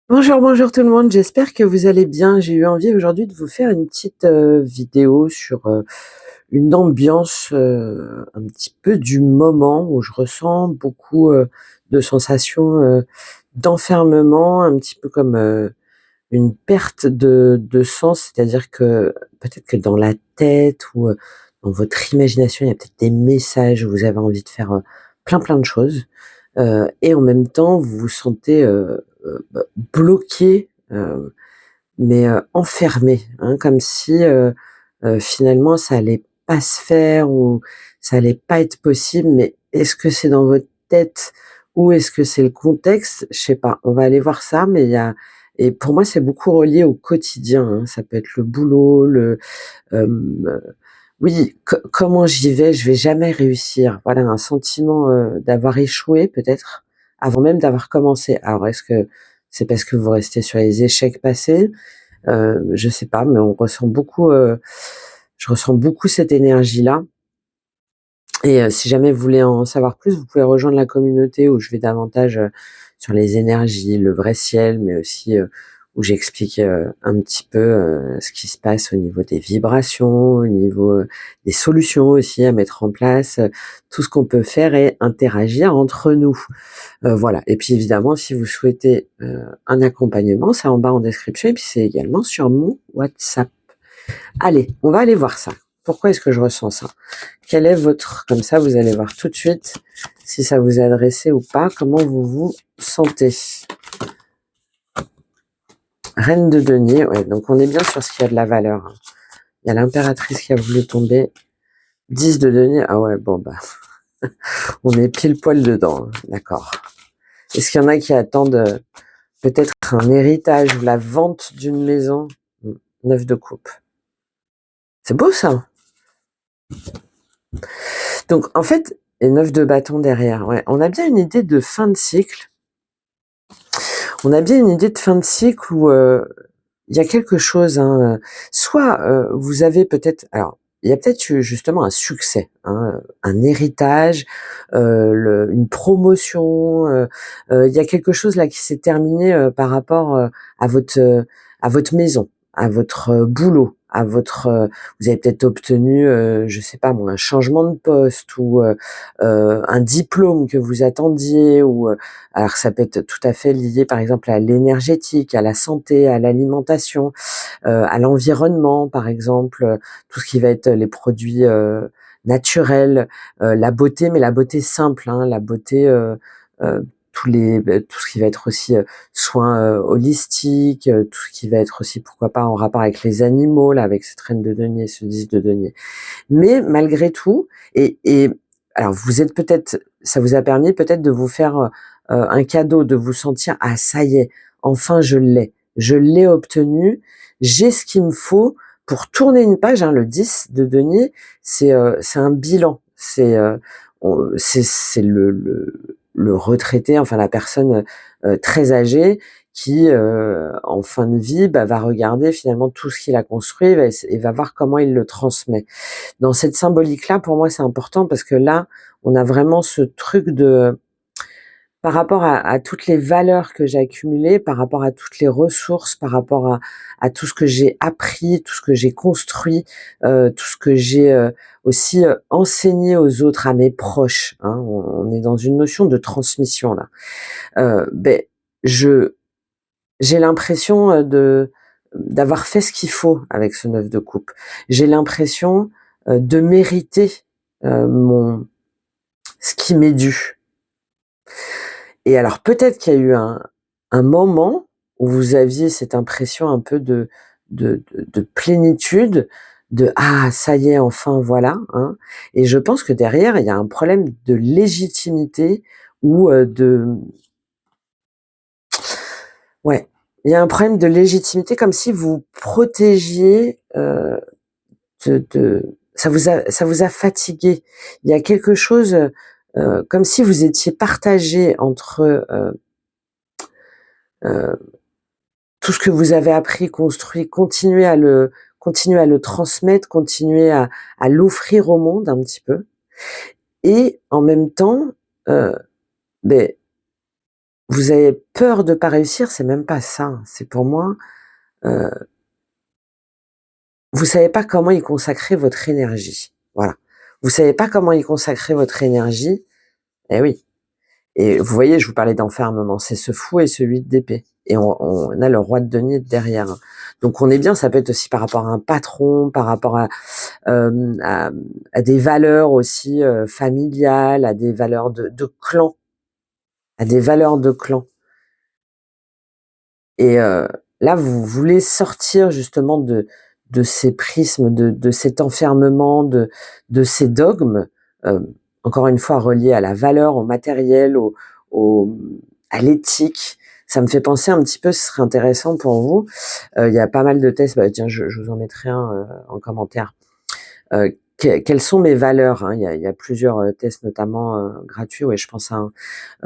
Bonjour, bonjour tout le monde, j'espère que vous allez bien. J'ai eu envie aujourd'hui de vous faire une petite vidéo sur une ambiance un petit peu du moment où je ressens beaucoup de sensations d'enfermement, un petit peu comme une perte de sens, c'est-à-dire que peut-être que dans la tête ou dans votre imagination, il y a peut-être des messages où vous avez envie de faire plein plein de choses et en même temps vous vous sentez bloqué, mais enfermé, hein, comme si finalement ça allait pas se faire ou ça allait pas être possible. Mais est-ce que c'est dans votre tête ou est-ce que c'est le contexte? Je sais pas, on va aller voir ça, mais il y a et pour moi c'est beaucoup relié au quotidien, hein. Ça peut être le boulot, hem, oui, comment j'y vais? Je vais jamais réussir. Voilà, un sentiment d'avoir échoué peut-être, avant même d'avoir commencé. Alors est-ce que c'est parce que vous restez sur les échecs passés? Je sais pas, mais on ressent beaucoup, je ressens beaucoup cette énergie-là. Et si jamais vous voulez en savoir plus, vous pouvez rejoindre la communauté où je vais davantage sur les énergies, le vrai ciel, mais aussi où j'explique un petit peu ce qui se passe au niveau des vibrations, au niveau des solutions aussi à mettre en place, tout ce qu'on peut faire et interagir entre nous. Voilà. Et puis évidemment, si vous souhaitez un accompagnement, c'est en bas en description et puis c'est également sur mon WhatsApp. Allez, on va aller voir ça. Pourquoi est-ce que je ressens ça? Quel est votre... Comme ça, vous allez voir tout de suite si ça vous est adressé ou pas, comment vous vous sentez. Reine de denier, ouais, donc on est bien sur ce qui a de la valeur, hein. Il y a l'impératrice qui a voulu tomber. 10 de denier, ah ouais, bon bah, on est pile poil dedans, hein. D'accord. Est-ce qu'il y en a qui attendent peut-être un héritage ou la vente d'une maison? 9 de coupe. C'est beau ça. Donc en fait, et 9 de bâton derrière, ouais, on a bien une idée de fin de cycle. On a bien une idée de fin de cycle où il y a quelque chose, hein, soit vous avez peut-être, alors il y a peut-être eu justement un succès, hein, un héritage, une promotion, il y a quelque chose là qui s'est terminé par rapport à votre maison, à votre boulot, à votre, vous avez peut-être obtenu, je sais pas moi, un changement de poste ou un diplôme que vous attendiez ou alors ça peut être tout à fait lié par exemple à l'énergétique, à la santé, à l'alimentation, à l'environnement par exemple, tout ce qui va être les produits naturels, la beauté, mais la beauté simple, hein, la beauté, tout ce qui va être aussi soins holistiques, tout ce qui va être aussi pourquoi pas en rapport avec les animaux, là avec cette reine de denier, ce 10 de denier. Mais malgré tout, et alors vous êtes peut-être, ça vous a permis peut-être de vous faire un cadeau, de vous sentir ah ça y est, enfin je l'ai obtenu, j'ai ce qu'il me faut pour tourner une page, hein. Le 10 de denier, c'est un bilan, c'est le retraité, enfin la personne très âgée qui en fin de vie va regarder finalement tout ce qu'il a construit et va voir comment il le transmet. Dans cette symbolique-là, pour moi, c'est important parce que là, on a vraiment ce truc de par rapport à toutes les valeurs que j'ai accumulées, par rapport à toutes les ressources, par rapport à tout ce que j'ai appris, tout ce que j'ai construit, tout ce que j'ai, aussi, enseigné aux autres, à mes proches, hein. On est dans une notion de transmission là. Beh, je j'ai l'impression, d'avoir fait ce qu'il faut avec ce 9 de coupe. J'ai l'impression, de mériter, mon ce qui m'est dû. Et alors peut-être qu'il y a eu un moment où vous aviez cette impression un peu de plénitude, de: «Ah ça y est enfin voilà», hein, et je pense que derrière il y a un problème de légitimité ou, ouais, il y a un problème de légitimité comme si vous protégiez, de ça vous a fatigué. Il y a quelque chose, comme si vous étiez partagé entre, heu, tout ce que vous avez appris, construit, continuer à le transmettre, continuer à l'offrir au monde un petit peu et en même temps, heu, beh, vous avez peur de pas réussir, c'est même pas ça. C'est pour moi, heu, vous savez pas comment y consacrer votre énergie. Voilà. Vous savez pas comment y consacrer votre énergie. Eh oui. Et vous voyez, je vous parlais d'enfermement, c'est ce fou et ce 8 d'épée. Et on a le roi de denier derrière. Donc on est bien, ça peut être aussi par rapport à un patron, par rapport à, hem, à à des valeurs aussi, familiales, à des valeurs de clan, à des valeurs de clan. Et là, vous voulez sortir justement de ces prismes, de cet enfermement, de ces dogmes, hem, encore une fois reliés à la valeur, au matériel, au à l'éthique. Ça me fait penser un petit peu, ce serait intéressant pour vous, il y a pas mal de tests, bah, tiens, je vous en mettrai un, en commentaire. Quelles sont mes valeurs, hein? Il y a plusieurs, tests notamment, gratuits, ouais, je pense à un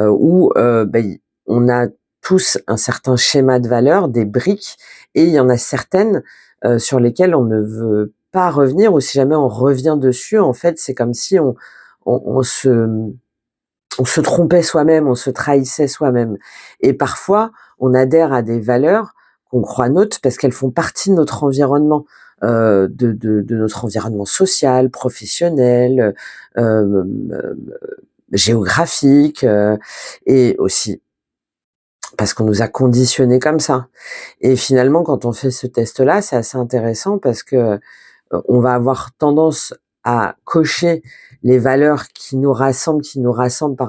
où, bah, i on a tous un certain schéma de valeurs, des briques, et il y en a certaines, sur lesquelles on ne veut pas revenir, ou si jamais on revient dessus, en fait, c'est comme si on se trompait soi-même, on se trahissait soi-même. Et parfois, on adhère à des valeurs qu'on croit nôtres parce qu'elles font partie de notre environnement, de notre environnement social, professionnel, géographique, et aussi parce qu'on nous a conditionnés comme ça. Et finalement, quand on fait ce test-là, c'est assez intéressant parce que, on va avoir tendance à cocher les valeurs qui nous ressemblent par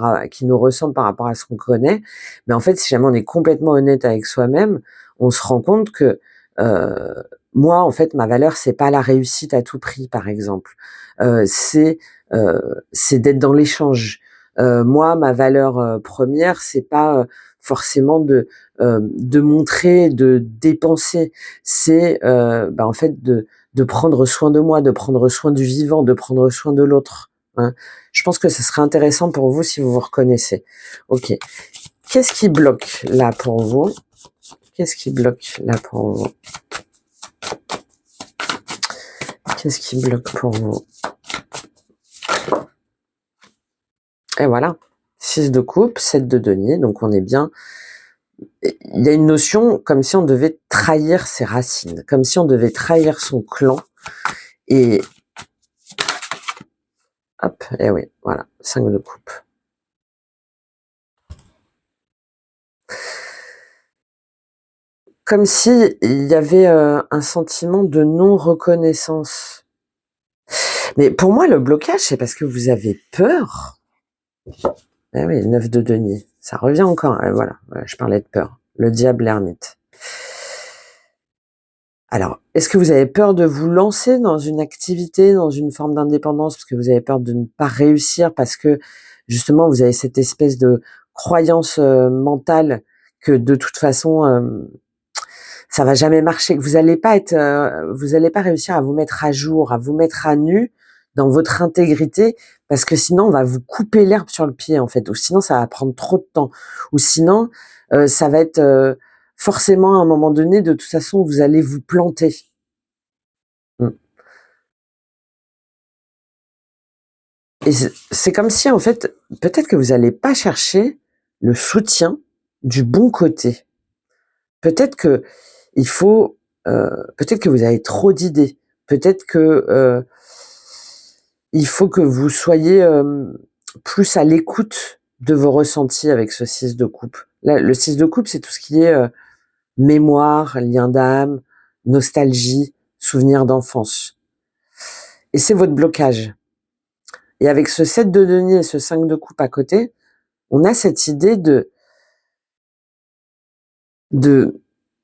rapport à ce qu'on connaît. Mais en fait, si jamais on est complètement honnête avec soi-même, on se rend compte que, heu, moi, en fait, ma valeur, c'est pas la réussite à tout prix, par exemple. Heu, c'est, c'est d'être dans l'échange. Moi, ma valeur, 1re, c'est pas, forcément de montrer, de dépenser. C'est, bah, en fait, de prendre soin de moi, de prendre soin du vivant, de prendre soin de l'autre, hein. Je pense que ce serait intéressant pour vous si vous vous reconnaissez. OK. Qu'est-ce qui bloque là pour vous? Qu'est-ce qui bloque là pour vous? Qu'est-ce qui bloque pour vous? Et voilà. 6 de coupe, 7 de denier, donc on est bien. Il y a une notion comme si on devait trahir ses racines, comme si on devait trahir son clan, et hop, et oui, voilà, 5 de coupe. Comme si il y avait, un sentiment de non-reconnaissance. Mais pour moi, le blocage, c'est parce que vous avez peur. Eh oui, 9 de denier, ça revient encore, voilà, je parlais de peur. Le diable, l'ermite. Alors, est-ce que vous avez peur de vous lancer dans une activité, dans une forme d'indépendance, parce que vous avez peur de ne pas réussir, parce que justement vous avez cette espèce de croyance, mentale que de toute façon, ça va jamais marcher, que vous allez pas réussir à vous mettre à jour, à vous mettre à nu dans votre intégrité, parce que sinon on va vous couper l'herbe sur le pied, en fait, ou sinon ça va prendre trop de temps, ou sinon, ça va être, forcément à un moment donné, de toute façon, vous allez vous planter. Mmh. Et c'est comme si, en fait, peut-être que vous allez pas chercher le soutien du bon côté. Peut-être que il faut, peut-être que vous avez trop d'idées. Peut-être que, il faut que vous soyez, plus à l'écoute de vos ressentis avec ce 6 de coupe. Là, le 6 de coupe, c'est tout ce qui est, mémoire, lien d'âme, nostalgie, souvenir d'enfance, et c'est votre blocage. Et avec ce 7 de denier et ce 5 de coupe à côté, on a cette idée de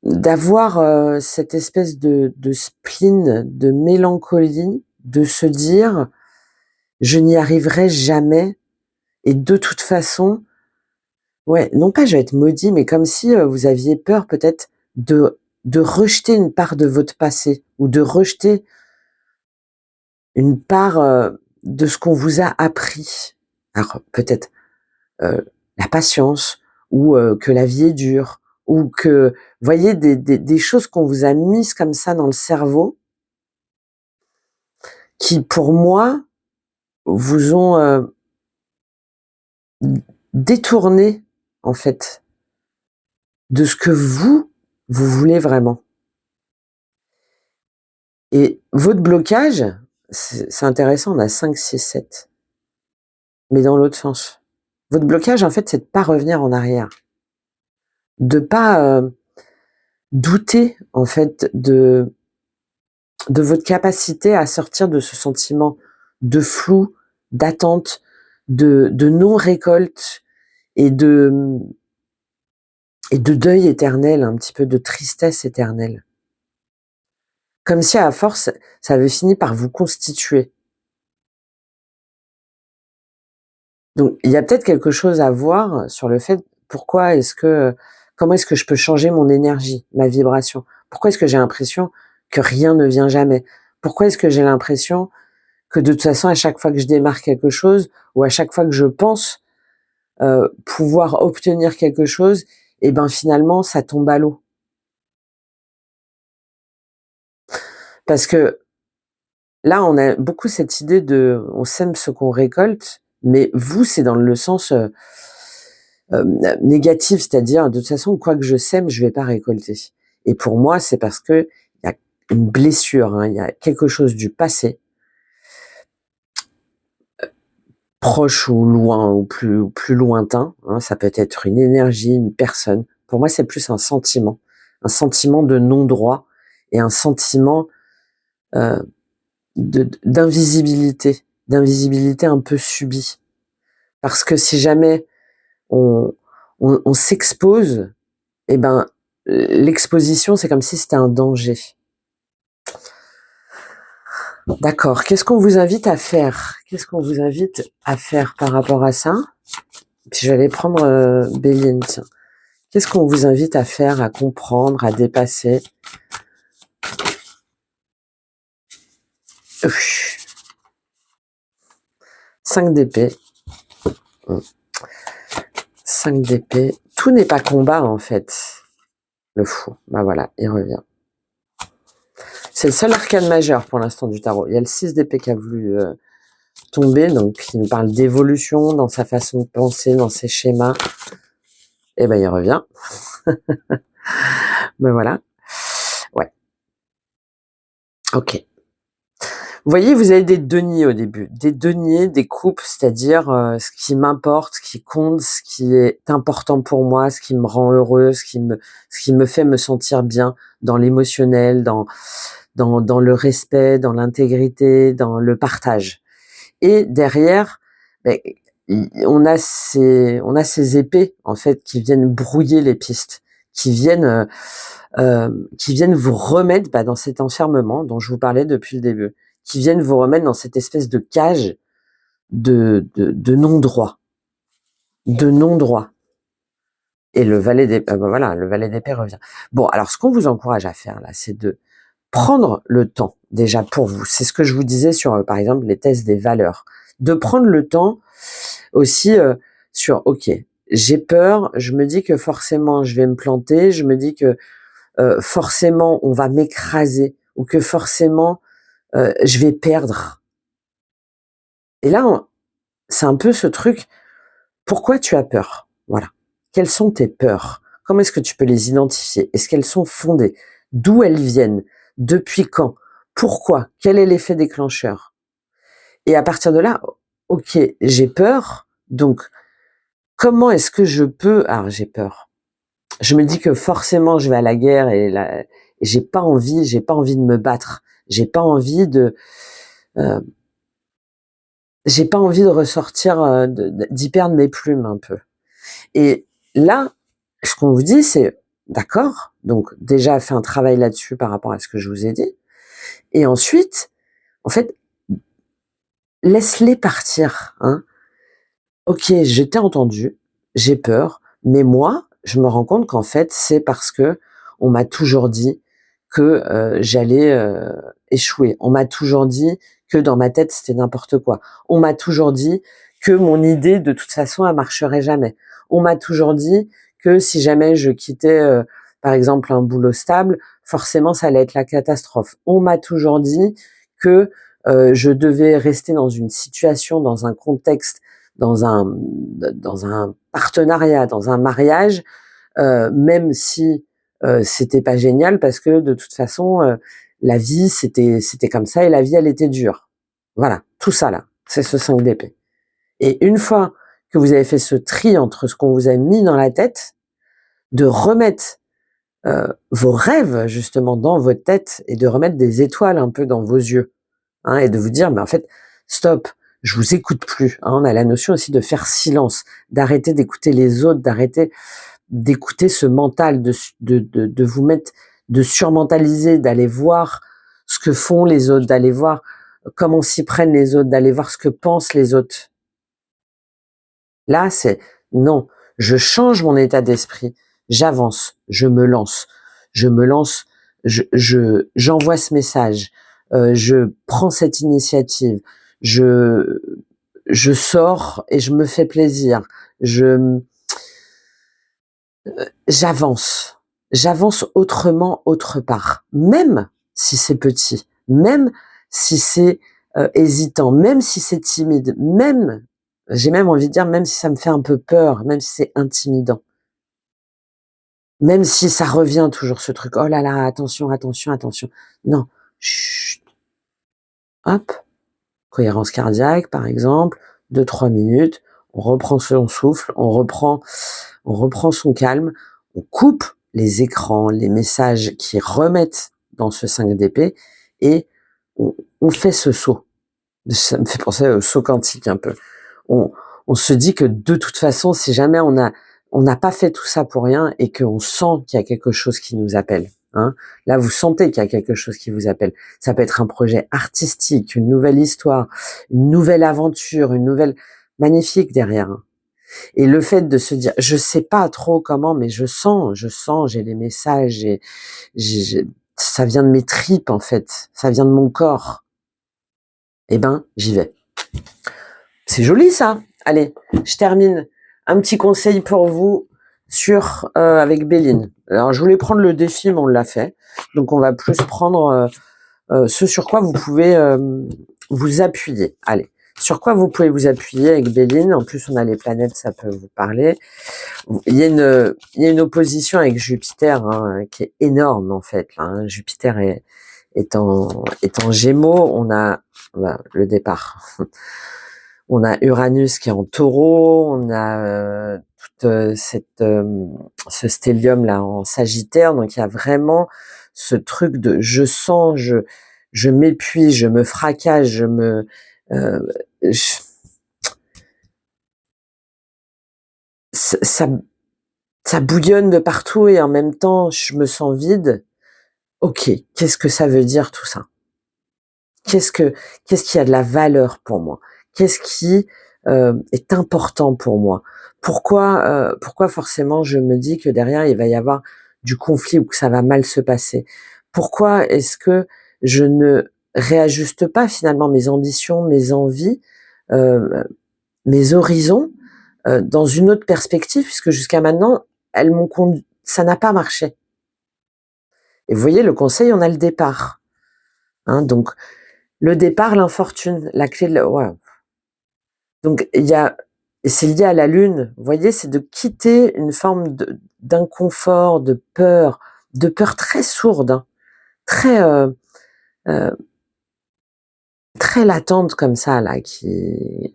d'avoir, cette espèce de spleen, de mélancolie, de se dire: «Je n'y arriverai jamais, et de toute façon», ouais, non pas je vais être maudit, mais comme si, vous aviez peur peut-être de rejeter une part de votre passé, ou de rejeter une part, de ce qu'on vous a appris. Alors peut-être, la patience, ou que la vie est dure, ou que, voyez, des choses qu'on vous a mises comme ça dans le cerveau, qui pour moi vous ont, détourné, en fait. de ce que vous voulez vraiment. Et votre blocage, c'est intéressant, on a 5, 6, 7. Mais dans l'autre sens. Votre blocage, en fait, c'est de pas revenir en arrière. De pas douter, en fait, de votre capacité à sortir de ce sentiment de flou, d'attente, de non-récolte et de deuil éternel, un petit peu de tristesse éternelle. Comme si à force, ça avait fini par vous constituer. Donc, il y a peut-être quelque chose à voir sur le fait comment est-ce que je peux changer mon énergie, ma vibration? Pourquoi est-ce que j'ai l'impression que rien ne vient jamais? Pourquoi est-ce que j'ai l'impression que de toute façon, à chaque fois que je démarre quelque chose ou à chaque fois que je pense pouvoir obtenir quelque chose, et ben finalement, ça tombe à l'eau? Parce que là, on a beaucoup cette idée on sème ce qu'on récolte, mais vous, c'est dans le sens négatif, c'est-à-dire de toute façon, quoi que je sème, je vais pas récolter. Et pour moi, c'est parce que il y a une blessure, hein, il y a quelque chose du passé, proche ou loin ou plus lointain, hein, ça peut être une énergie, une personne. Pour moi, c'est plus un sentiment de non-droit et un sentiment euh, d'invisibilité un peu subie. Parce que si jamais on s'expose, eh ben, l'exposition, c'est comme si c'était un danger. D'accord. Qu'est-ce qu'on vous invite à faire? Qu'est-ce qu'on vous invite à faire par rapport à ça? Puis je vais aller prendre Béline, tiens. Qu'est-ce qu'on vous invite à faire, à comprendre, à dépasser? 5 d'épée. 5 d'épée. Tout n'est pas combat, en fait. Le fou. Bah voilà, il revient. C'est le seul arcane majeur pour l'instant du tarot. Il y a le 6 d'épée qui a voulu tomber, donc il nous parle d'évolution dans sa façon de penser, dans ses schémas. Et ben il revient. Ben voilà. Ouais. Ok. Vous voyez, vous avez des deniers au début. Des deniers, des coupes, c'est-à-dire ce qui m'importe, ce qui compte, ce qui est important pour moi, ce qui me rend heureux, ce qui me fait me sentir bien dans l'émotionnel, dans le respect, dans l'intégrité, dans le partage. Et derrière, ben, on a ces épées en fait qui viennent brouiller les pistes, qui viennent vous remettre dans cet enfermement dont je vous parlais depuis le début, qui viennent vous remettre dans cette espèce de cage de non-droit, de non-droit. Et le valet d'épée, voilà, le valet d'épée revient. Bon, alors ce qu'on vous encourage à faire là, c'est de prendre le temps déjà pour vous. C'est ce que je vous disais sur, par exemple, les tests des valeurs. De prendre le temps aussi sur, ok, j'ai peur, je me dis que forcément je vais me planter, je me dis que forcément on va m'écraser ou que forcément je vais perdre. Et là, c'est un peu ce truc, pourquoi tu as peur? Voilà. Quelles sont tes peurs? Comment est-ce que tu peux les identifier? Est-ce qu'elles sont fondées? D'où elles viennent? Depuis quand? Pourquoi? Quel est l'effet déclencheur? Et à partir de là, ok, j'ai peur, donc comment est-ce que je peux... Alors j'ai peur. Je me dis que forcément je vais à la guerre et j'ai pas envie de me battre. J'ai pas envie de ressortir, d'y perdre mes plumes un peu. Et là, ce qu'on vous dit, c'est d'accord. Donc déjà, fait un travail là-dessus par rapport à ce que je vous ai dit. Et ensuite, en fait, laisse-les partir. Hein. Ok, je t'ai entendu, j'ai peur, mais moi, je me rends compte qu'en fait, c'est parce que on m'a toujours dit que j'allais échouer. On m'a toujours dit que dans ma tête, c'était n'importe quoi. On m'a toujours dit que mon idée, de toute façon, elle marcherait jamais. On m'a toujours dit que si jamais je quittais, par exemple, un boulot stable, forcément, ça allait être la catastrophe. On m'a toujours dit que je devais rester dans une situation, dans un contexte, dans un partenariat, dans un mariage, même si c'était pas génial parce que de toute façon, la vie c'était comme ça et la vie elle était dure. Voilà, tout ça là, c'est ce 5 d'épée. Et une fois que vous avez fait ce tri entre ce qu'on vous a mis dans la tête, de remettre vos rêves justement dans votre tête et de remettre des étoiles un peu dans vos yeux, hein, et de vous dire, mais en fait, stop, je vous écoute plus. Hein, on a la notion aussi de faire silence, d'arrêter d'écouter les autres, d'arrêter d'écouter ce mental, de vous mettre, de surmentaliser, d'aller voir ce que font les autres, d'aller voir comment s'y prennent les autres, d'aller voir ce que pensent les autres. Là, c'est non, je change mon état d'esprit, j'avance, je me lance, j'envoie ce message, je prends cette initiative, je, je sors et je me fais plaisir, j'avance, j'avance autrement autre part, même si c'est petit, même si c'est hésitant, même si c'est timide, même, j'ai même envie de dire, même si ça me fait un peu peur, même si c'est intimidant, même si ça revient toujours ce truc, oh là là, attention, attention, attention. Non, chut, hop, cohérence cardiaque par exemple, 2-3 minutes, on reprend son souffle, on reprend son calme, on coupe les écrans, les messages qui remettent dans ce 5 d'épée et on fait ce saut. Ça me fait penser au saut quantique un peu. On se dit que de toute façon, si jamais on n'a pas fait tout ça pour rien et qu'on sent qu'il y a quelque chose qui nous appelle, hein, là vous sentez qu'il y a quelque chose qui vous appelle. Ça peut être un projet artistique, une nouvelle histoire, une nouvelle aventure, une nouvelle magnifique derrière. Hein. Et le fait de se dire, je sais pas trop comment, mais je sens, j'ai les messages, ça vient de mes tripes en fait, ça vient de mon corps. Eh ben, j'y vais. C'est joli ça. Allez, je termine. Un petit conseil pour vous sur avec Béline. Alors je voulais prendre le défi, mais on l'a fait. Donc on va plus prendre ce sur quoi vous pouvez vous appuyer. Allez, sur quoi vous pouvez vous appuyer avec Béline. En plus, on a les planètes, ça peut vous parler. Il y a une opposition avec Jupiter hein, qui est énorme en fait. Là, hein. Jupiter est en Gémeaux. On a le départ. On a Uranus qui est en Taureau, on a toute ce stellium là en Sagittaire, donc il y a vraiment ce truc de je sens, je m'épuise, je me fracasse, euh, je- ça ça bouillonne de partout et en même temps je me sens vide. Ok, qu'est-ce que ça veut dire tout ça? Qu'est-ce qui a de la valeur pour moi? Qu'est-ce qui est important pour moi? Pourquoi forcément je me dis que derrière il va y avoir du conflit ou que ça va mal se passer? Pourquoi est-ce que je ne réajuste pas finalement mes ambitions, mes envies, euh, mes horizons dans une autre perspective puisque jusqu'à maintenant elles m'ont ça n'a pas marché. Et vous voyez le conseil, on a le départ, hein, donc le départ, l'infortune, la clé de ouais. Donc il y a et c'est lié à la lune, vous voyez, c'est de quitter une forme d'inconfort, de peur très sourde, hein, très euh, très latente comme ça là, qui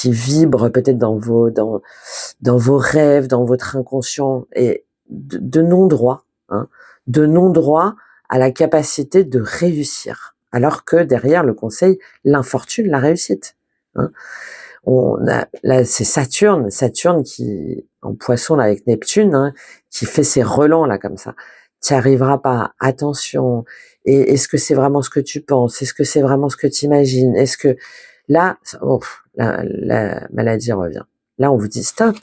vibre peut-être dans vos rêves, dans votre inconscient et de non-droit, hein, de non-droit à la capacité de réussir. Alors que derrière le conseil, l'infortune, la réussite. Hein. On a, là, c'est Saturne qui, en poisson là, avec Neptune, hein, qui fait ses relents là comme ça. Tu n'y arriveras pas, attention. Et est-ce que c'est vraiment ce que tu penses? Est-ce que c'est vraiment ce que tu imagines? Est-ce que là, oh, la maladie revient. Là, on vous dit stop.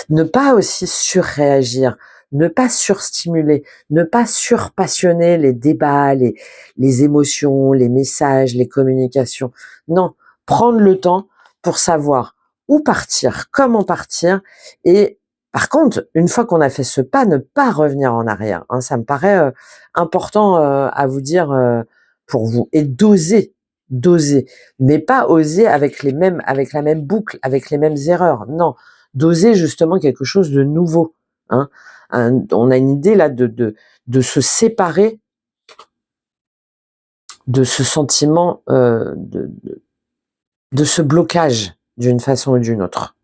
Ne pas aussi surréagir, ne pas surstimuler, ne pas surpassionner les débats, les émotions, les messages, les communications. Non, prendre le temps pour savoir où partir, comment partir et par contre, une fois qu'on a fait ce pas, ne pas revenir en arrière. Hein, ça me paraît important à vous dire pour vous et d'oser, mais pas oser avec la même boucle, avec les mêmes erreurs. Non, d'oser justement quelque chose de nouveau, hein. On a une idée là de se séparer de ce sentiment, de ce blocage d'une façon ou d'une autre,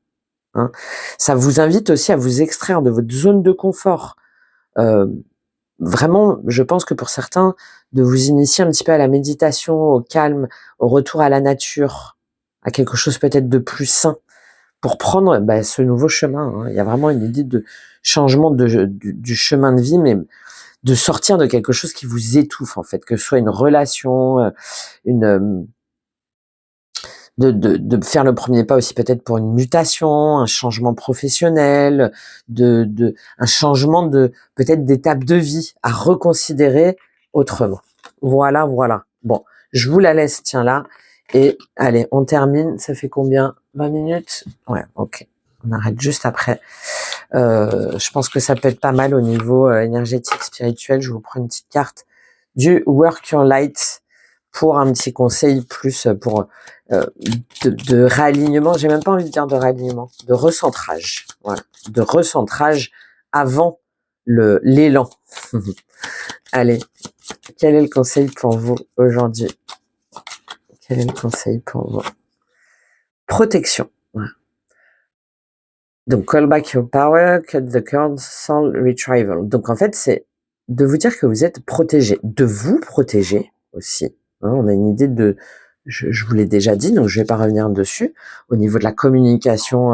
hein. Ça vous invite aussi à vous extraire de votre zone de confort. Vraiment, je pense que pour certains, de vous initier un petit peu à la méditation, au calme, au retour à la nature, à quelque chose peut-être de plus sain, pour prendre ce nouveau chemin, hein. Il y a vraiment une idée de changement du chemin de vie, mais de sortir de quelque chose qui vous étouffe en fait, que ce soit une relation, une de faire le premier pas aussi peut-être pour une mutation, un changement professionnel, un changement de peut-être d'étape de vie à reconsidérer autrement. Voilà, voilà. Bon, je vous la laisse, tiens là. Et allez, on termine. Ça fait combien? 20 minutes? Ouais, ok. On arrête juste après. Je pense que ça peut être pas mal au niveau énergétique, spirituel. Je vous prends une petite carte du Work Your Light pour un petit conseil plus pour de réalignement. J'ai même pas envie de dire de réalignement, de recentrage. Voilà, de recentrage avant l'élan. Allez, quel est le conseil pour vous aujourd'hui? Quel est le conseil pour vous? Protection. Voilà. Donc, call back your power, cut the cords, soul retrieval. Donc, en fait, c'est de vous dire que vous êtes protégé, de vous protéger aussi. Hein, on a une idée je vous l'ai déjà dit, donc je vais pas revenir dessus, au niveau de la communication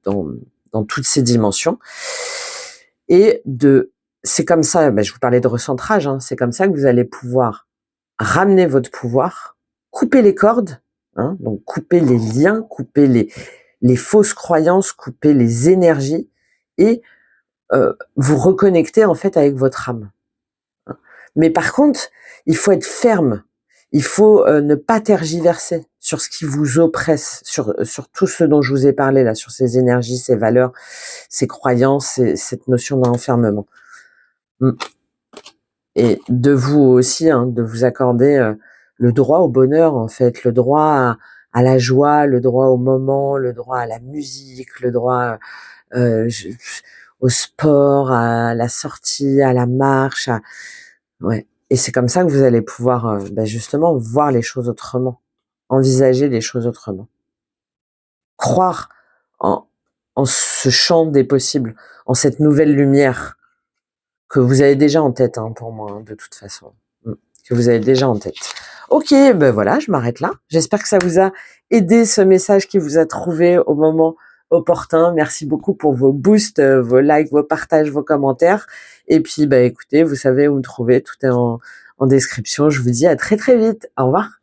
dans toutes ces dimensions. Et c'est comme ça, je vous parlais de recentrage, hein, c'est comme ça que vous allez pouvoir ramener votre pouvoir, couper les cordes, hein, donc couper les liens, couper les fausses croyances, couper les énergies et vous reconnecter en fait avec votre âme. Mais par contre, il faut être ferme. Il faut ne pas tergiverser sur ce qui vous oppresse, sur tout ce dont je vous ai parlé là, sur ces énergies, ces valeurs, ces croyances, cette notion d'enfermement. Et de vous aussi, hein, de vous accorder le droit au bonheur en fait, le droit à la joie, le droit au moment, le droit à la musique, le droit au sport, à la sortie, à la marche, ouais. Et c'est comme ça que vous allez pouvoir justement voir les choses autrement, envisager les choses autrement, croire en, en ce champ des possibles, en cette nouvelle lumière que vous avez déjà en tête, hein, pour moi, hein, de toute façon, que vous avez déjà en tête. Ok, voilà, je m'arrête là. J'espère que ça vous a aidé, ce message qui vous a trouvé au moment opportun. Merci beaucoup pour vos boosts, vos likes, vos partages, vos commentaires. Et puis, écoutez, vous savez où me trouver, tout est en description. Je vous dis à très très vite. Au revoir.